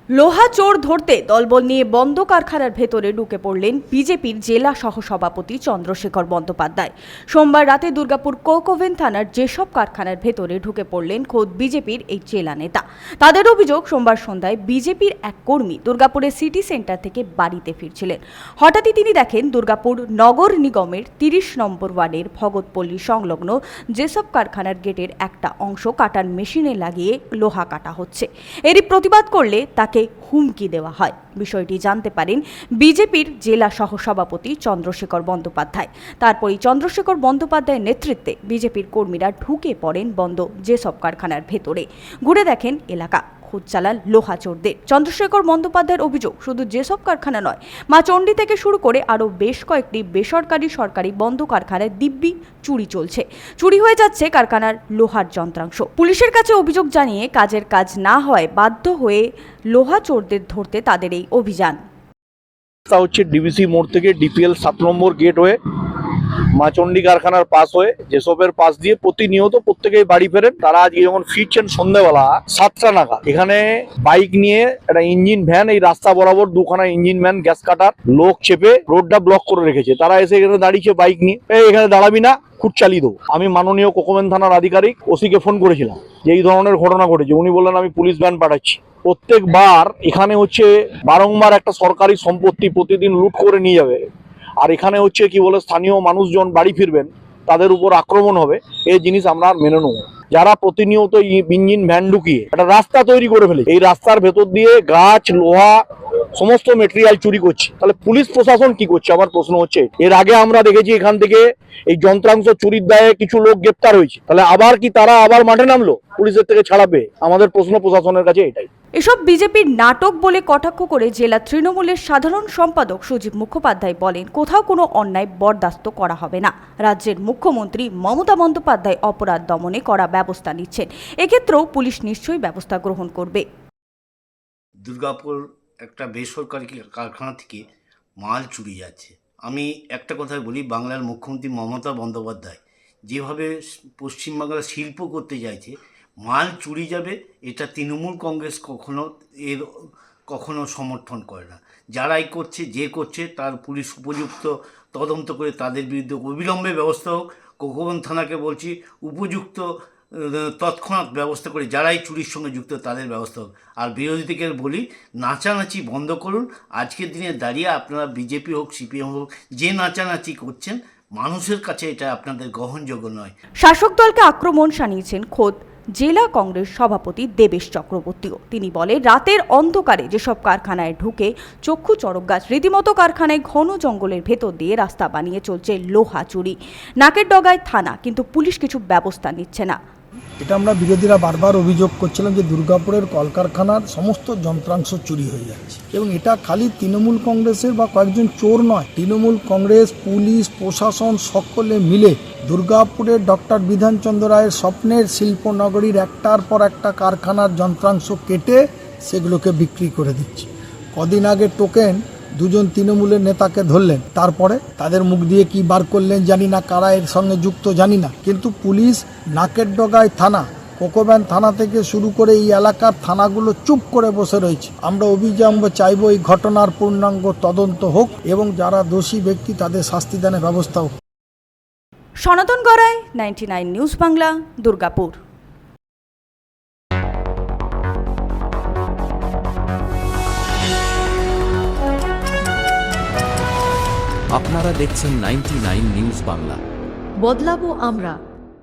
লোহা চোর ধরতে দলবল নিয়ে বন্ধ কারখানার ভেতরে ঢুকে পড়লেন বিজেপির জেলা সহসভাপতি চন্দ্রশেখর বন্দ্যোপাধ্যায়। সোমবার রাতে দুর্গাপুর কোক ওভেন থানার যেসব কারখানার ভেতরে ঢুকে পড়লেন খোদ বিজেপির এই জেলা নেতা। তাদের অভিযোগ, সোমবার সন্ধ্যায় বিজেপির এক কর্মী দুর্গাপুরের সিটি সেন্টার থেকে বাড়িতে ফিরছিলেন। হঠাৎই তিনি দেখেন দুর্গাপুর নগর নিগমের 30 নম্বর ওয়ার্ডের ভগতপল্লী সংলগ্ন যেসব কারখানার গেটের একটা অংশ কাটার মেশিনে লাগিয়ে লোহা কাটা হচ্ছে। এরই প্রতিবাদ করলে তাকে হুমকি দেওয়া হয়। বিষয়টি জানতে পারেন বিজেপির জেলা সহসভাপতি চন্দ্রশেখর বন্দ্যোপাধ্যায়। তারপরই চন্দ্রশেখর বন্দ্যোপাধ্যায়ের নেতৃত্বে বিজেপির কর্মীরা ঢুকে পড়েন বন্ধ যেসব কারখানার ভেতরে। ঘুরে দেখেন এলাকা, খোঁজ চালান লোহা চোরদের। চন্দ্রশেখর বন্দ্যোপাধ্যায়ের অভিযোগ, শুধু যেসব কারখানা নয়, মা চণ্ডী থেকে শুরু করে আরও বেশ কয়েকটি বেসরকারি সরকারি বন্ধ কারখানায় দিব্যি চুরি চলছে। চুরি হয়ে যাচ্ছে কারখানার লোহার যন্ত্রাংশ। পুলিশের কাছে অভিযোগ জানিয়ে কাজের কাজ না হয় বাধ্য হয়ে লোহা চোরদের ধরতে তাদের এই অভিযান। হচ্ছে ডিবিসি মোড় থেকে ডিপিএল 7 নম্বর গেট হয়ে মাচন্ডি কারখানার পাশ হয়ে যেসবের পাশ দিয়ে প্রতিনিয়ত প্রত্যেকেই বাড়ি ফেরেন। তারা আজকে যখন ফিরছেন সন্ধ্যাবেলা 7টা নাগাদ, এখানে বাইক নিয়ে একটা ইঞ্জিন ভ্যান, এই রাস্তা বরাবর দুখানা ইঞ্জিন ভ্যান গ্যাস কাটার লোক চেপে রোডটা ব্লক করে রেখেছে। তারা এসে এখানে দাঁড়িয়েছে বাইক নিয়ে, এখানে দাঁড়াবি না, খুঁট চালিয়ে দেবো। আমি মাননীয় কোকোভেন থানার আধিকারিক ওসিকে ফোন করেছিলাম যে এই ধরনের ঘটনা ঘটেছে। উনি বললেন আমি পুলিশ ভ্যান পাঠাচ্ছি। প্রত্যেকবার এখানে হচ্ছে বারংবার একটা সরকারি সম্পত্তি প্রতিদিন লুট করে নিয়ে যাবে, আর এখানে হচ্ছে কি বলে স্থানীয় মানুষজন বাড়ি ফিরবেন, তাদের উপর আক্রমণ হবে। এই জিনিস আমরা আর মেনে নেব। যারা প্রতিনিয়ত ইঞ্জিন ভ্যান ঢুকিয়ে একটা রাস্তা তৈরি করে ফেলে, এই রাস্তার ভেতর দিয়ে গাছ, লোহা, সমস্ত মেটেরিয়াল চুরি করছে, তাহলে পুলিশ প্রশাসন কি করছে? আমার প্রশ্ন হচ্ছে। এর আগে আমরা দেখেছি এখান থেকে এই যন্ত্রাংশ চুরির দায়ে কিছু লোক গ্রেপ্তার হয়েছে, তাহলে আবার কি তারা আবার মাঠে নামলো পুলিশের থেকে ছাড়াবে? আমাদের প্রশ্ন প্রশাসনের কাছে এটাই। এসব বিজেপির নাটক বলে কটাক্ষ করে জেলা তৃণমূলের সাধারণ সম্পাদক সুজিত মুখোপাধ্যায় বলেন, কোথাও কোনো অন্যায় বরদাস্ত করা হবে না। রাজ্যের মুখ্যমন্ত্রী মমতা বন্দ্যোপাধ্যায় অপরাধ দমনে কড়া ব্যবস্থা নিচ্ছেন, এক্ষেত্রেও পুলিশ নিশ্চয়ই ব্যবস্থা গ্রহণ করবে। দুর্গাপুর একটা বেসরকারি কারখানা থেকে মাল চুরি যাচ্ছে। আমি একটা কথাই বলি, বাংলার মুখ্যমন্ত্রী মমতা বন্দ্যোপাধ্যায় যেভাবে পশ্চিমবাংলার শিল্প করতে চাইছে, মাল চুরি যাবে, এটা তৃণমূল কংগ্রেস কখনো সমর্থন করে না। যারাই করছে, যে করছে, তার পুলিশ উপযুক্ত তদন্ত করে তাদের বিরুদ্ধে অবিলম্বে ব্যবস্থা হোক। কোকোভেন থানাকে বলছি, উপযুক্ত তৎক্ষণাৎ ব্যবস্থা করে যারাই চুরির সঙ্গে যুক্ত তাদের ব্যবস্থা হোক। আর বিরোধীদেরকে বলি, নাচানাচি বন্ধ করুন। আজকের দিনে দাঁড়িয়ে আপনারা বিজেপি হোক, সিপিএম হোক, যে নাচানাচি করছেন, মানুষের কাছে এটা আপনাদের গ্রহণযোগ্য নয়। শাসক দলকে আক্রমণ শানিয়েছেন খোদ জেলা কংগ্রেস সভাপতি দেবেশ চক্রবর্তীও। তিনি বলেন, রাতের অন্ধকারে যেসব কারখানায় ঢুকে চক্ষু চড়ক গাছ, রীতিমতো কারখানায় ঘন জঙ্গলের ভেতর দিয়ে রাস্তা বানিয়ে চলছে লোহা চুরি। নাকের ডগায় থানা, কিন্তু পুলিশ কিছু ব্যবস্থা নিচ্ছে না। এটা আমরা বিরোধীরা বারবার অভিযোগ করছিলাম যে দুর্গাপুরের কলকারখানার সমস্ত যন্ত্রাংশ চুরি হয়ে যাচ্ছে, এবং এটা খালি তৃণমূল কংগ্রেসের বা কয়েকজন চোর নয়, তৃণমূল কংগ্রেস, পুলিশ, প্রশাসন সকলে মিলে দুর্গাপুরের ডক্টর বিধানচন্দ্র রায়ের স্বপ্নের শিল্পনগরীর একটার পর একটা কারখানার যন্ত্রাংশ কেটে সেগুলোকে বিক্রি করে দিচ্ছে। কদিন আগে টোকেন দুজন তৃণমূলের নেতাকে ধরলেন, তারপরে তাদের মুখ দিয়ে কি বার করলেন জানি না, কারা এর সঙ্গে যুক্ত জানি না, কিন্তু পুলিশ, নাকের ডগায় থানা, কোকোভেন থানা থেকে শুরু করে এই এলাকার থানাগুলো চুপ করে বসে রয়েছে। আমরা অবিলম্বে চাইব এই ঘটনার পূর্ণাঙ্গ তদন্ত হোক এবং যারা দোষী ব্যক্তি তাদের শাস্তিদানের ব্যবস্থা হোক। সনাতন গড়াই, 99 নিউজ বাংলা, দুর্গাপুর। আপনারা দেখছেন 99 নিউজ বাংলা। বদলাবো আমরা।